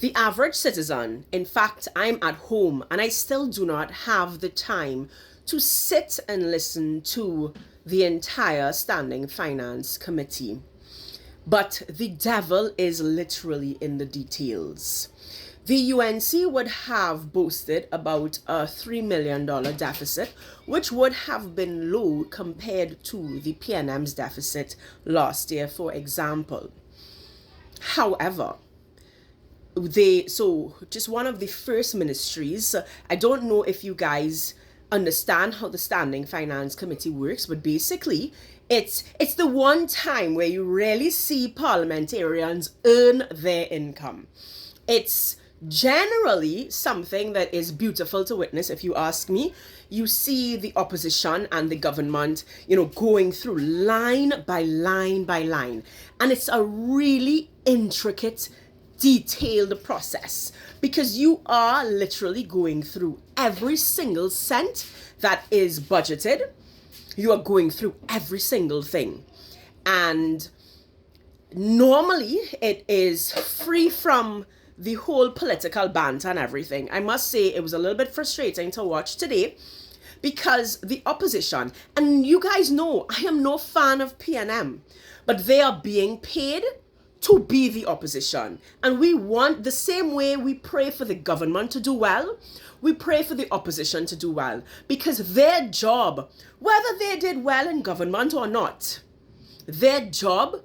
The average citizen, in fact, I'm at home and I still do not have the time to sit and listen to the entire Standing Finance Committee. But the devil is literally in the details. The UNC would have boasted about a $3 million deficit, which would have been low compared to the PNM's deficit last year, for example. However, just one of the first ministries, I don't know if you guys understand how the Standing Finance Committee works, but basically it's the one time where you really see parliamentarians earn their income. It's generally something that is beautiful to witness, if you ask me. You see the opposition and the government, going through line by line by line. And it's a really intricate, detailed process, because you are literally going through every single cent that is budgeted. You are going through every single thing. And normally it is free from the whole political banter and everything. I must say it was a little bit frustrating to watch today, because the opposition, and you guys know I am no fan of PNM, but they are being paid to be the opposition. And we want, the same way we pray for the government to do well, we pray for the opposition to do well, because their job, whether they did well in government or not, their job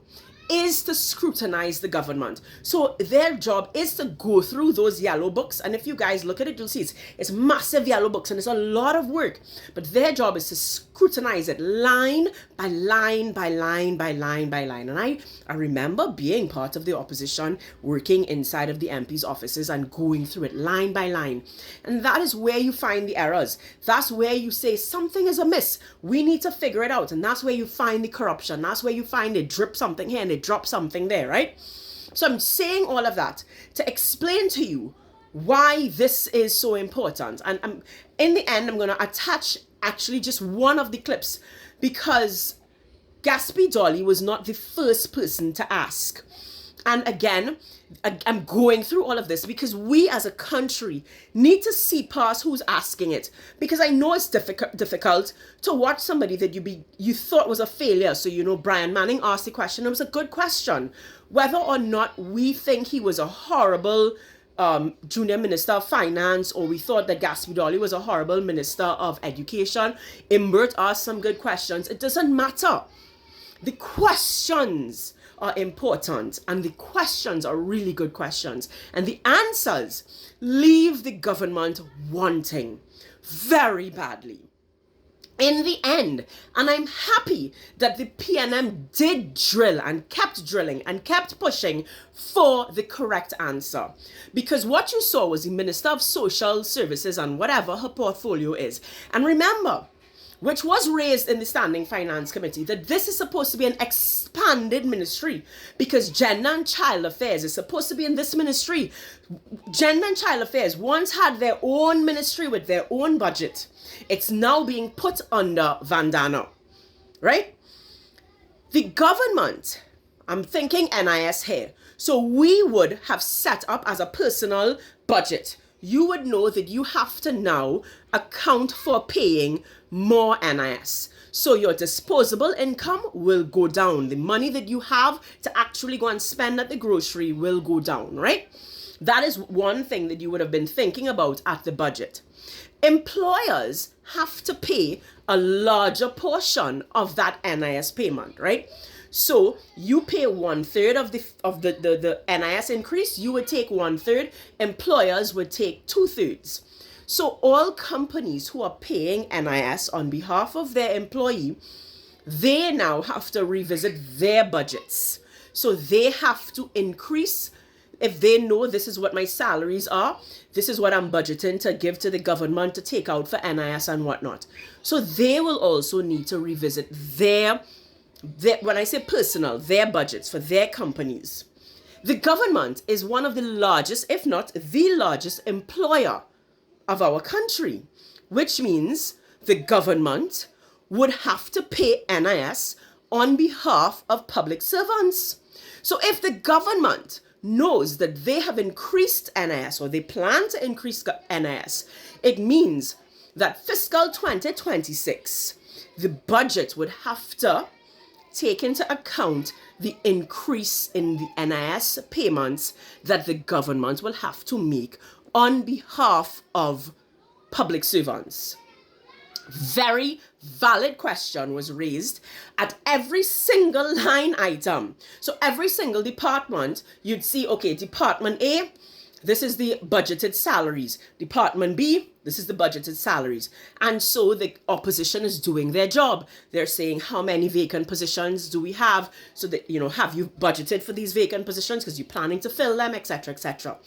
is to scrutinize the government. So their job is to go through those yellow books. And if you guys look at it, you'll see it's massive yellow books and it's a lot of work. But their job is to scrutinize it line by line by line by line by line. And I remember being part of the opposition, working inside of the MP's offices and going through it line by line. And that is where you find the errors. That's where you say something is amiss. We need to figure it out. And that's where you find the corruption. That's where you find they drip something here and they drop something there, right? So I'm saying all of that to explain to you why this is so important. And in the end, I'm going to attach actually just one of the clips, because Gatsby Dolly was not the first person to ask. And again, I'm going through all of this because we as a country need to see past who's asking it. Because I know it's difficult to watch somebody that you thought was a failure. So, Brian Manning asked the question. It was a good question. Whether or not we think he was a horrible junior minister of finance, or we thought that Gatsby Dolly was a horrible minister of education. Imbert asked some good questions. It doesn't matter. The questions are important, and the questions are really good questions, and the answers leave the government wanting very badly in the end. And I'm happy that the PNM did drill and kept drilling and kept pushing for the correct answer, because what you saw was the Minister of Social Services and whatever her portfolio is. And remember, which was raised in the Standing Finance Committee, that this is supposed to be an expanded ministry, because Gender and Child Affairs is supposed to be in this ministry. Gender and Child Affairs once had their own ministry with their own budget. It's now being put under Vandana, right? The government, I'm thinking NIS here, so we would have set up as a personal budget. You would know that you have to now account for paying more NIS. So your disposable income will go down. The money that you have to actually go and spend at the grocery will go down, right? That is one thing that you would have been thinking about at the budget. Employers have to pay a larger portion of that NIS payment, right? So you pay 1/3 of the NIS increase. You would take 1/3. Employers would take 2/3. So all companies who are paying NIS on behalf of their employee, they now have to revisit their budgets. So they have to increase. If they know this is what my salaries are, this is what I'm budgeting to give to the government to take out for NIS and whatnot. So they will also need to revisit their when I say personal, their budgets for their companies. The government is one of the largest, if not the largest, employer of our country, which means the government would have to pay NIS on behalf of public servants. So if the government knows that they have increased NIS or they plan to increase NIS, it means that fiscal 2026, the budget would have to take into account the increase in the NIS payments that the government will have to make on behalf of public servants. Very valid question was raised at every single line item. So every single department, you'd see, okay, Department A, this is the budgeted salaries. Department B, this is the budgeted salaries. And so the opposition is doing their job. They're saying, how many vacant positions do we have? So that, have you budgeted for these vacant positions because you're planning to fill them, etc., etc.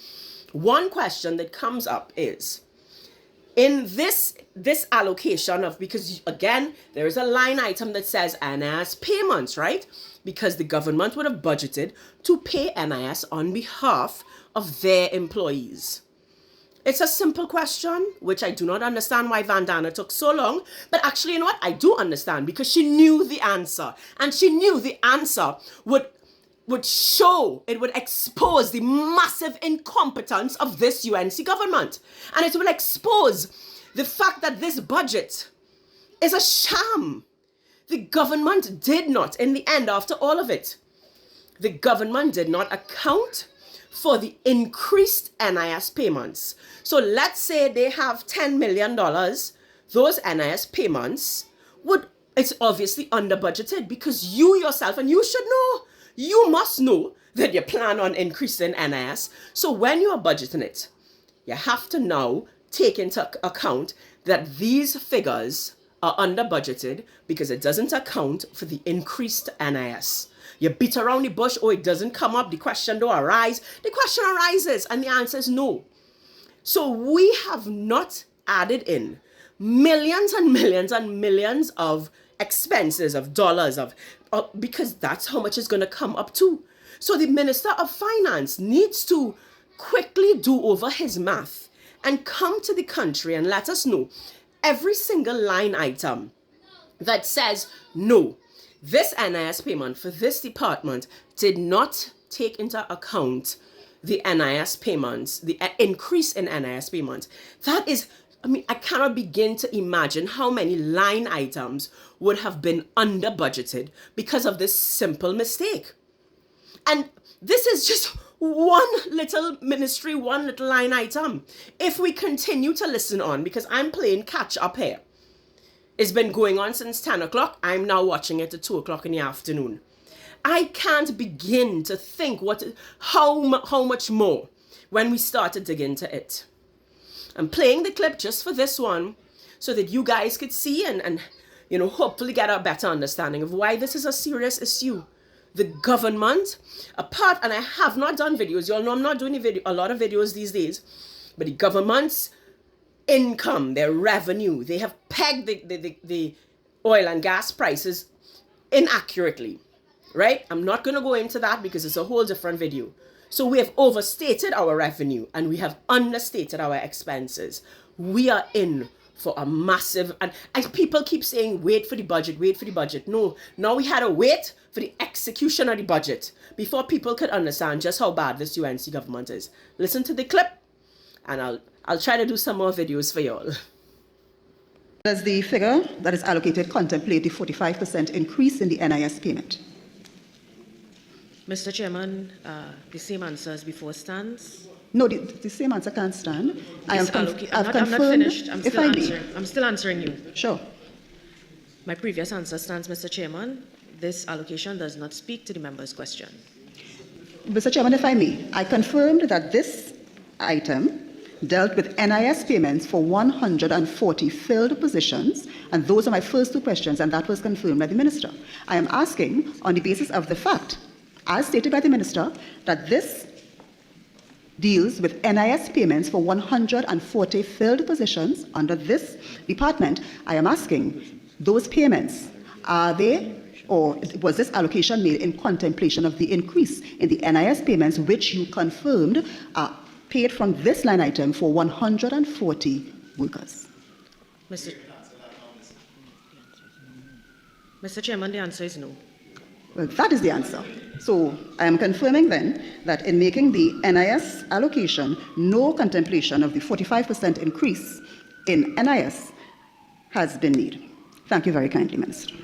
One question that comes up is, in this allocation of, because again, there is a line item that says NIS payments, right? Because the government would have budgeted to pay NIS on behalf of their employees. It's a simple question, which I do not understand why Vandana took so long. But actually, you know what? I do understand, because she knew the answer. And she knew the answer would show, it would expose the massive incompetence of this UNC government. And it will expose the fact that this budget is a sham. The government did not, in the end, after all of it, the government did not account for the increased NIS payments. So let's say they have $10 million. Those NIS payments it's obviously under budgeted, because you yourself, and you should know, you must know that you plan on increasing NIS. So when you are budgeting it, you have to now take into account that these figures are under budgeted because it doesn't account for the increased NIS. You beat around the bush, oh, it doesn't come up, the question don't arise. The question arises, and the answer is no. So we have not added in millions and millions and millions of expenses, of dollars, because that's how much it's going to come up to. So the Minister of Finance needs to quickly do over his math and come to the country and let us know every single line item that says, no, this NIS payment for this department did not take into account the NIS payments, the increase in NIS payments. That is, I cannot begin to imagine how many line items would have been under budgeted because of this simple mistake. And this is just one little ministry, one little line item. If we continue to listen on, because I'm playing catch up here, it's been going on since 10 o'clock. I'm now watching it at 2 o'clock in the afternoon. I can't begin to think how much more when we start to dig into it. I'm playing the clip just for this one so that you guys could see and hopefully get a better understanding of why this is a serious issue. The government, and I have not done videos, you all know I'm not doing a lot of videos these days, but the government's income, their revenue, they have pegged the oil and gas prices inaccurately, right? I'm not going to go into that because it's a whole different video. So we have overstated our revenue and we have understated our expenses. We are in for a massive, and people keep saying, wait for the budget, wait for the budget. No, now we had to wait for the execution of the budget before people could understand just how bad this UNC government is. Listen to the clip and I'll try to do some more videos for y'all. Does the figure that is allocated contemplate the 45% increase in the NIS payment? Mr. Chairman, the same answer as before stands. No, the same answer can't stand. I'm not finished. I'm still answering you. Sure. My previous answer stands, Mr. Chairman. This allocation does not speak to the member's question. Mr. Chairman, if I may, I confirmed that this item dealt with NIS payments for 140 filled positions, and those are my first two questions, and that was confirmed by the Minister. I am asking on the basis of the fact, as stated by the Minister, that this deals with NIS payments for 140 filled positions under this department. I am asking, those payments, are they, or was this allocation made in contemplation of the increase in the NIS payments, which you confirmed are paid from this line item for 140 workers? Mr. Chairman, the answer is no. Well, that is the answer. So I am confirming then that in making the NIS allocation, no contemplation of the 45% increase in NIS has been made. Thank you very kindly, Minister.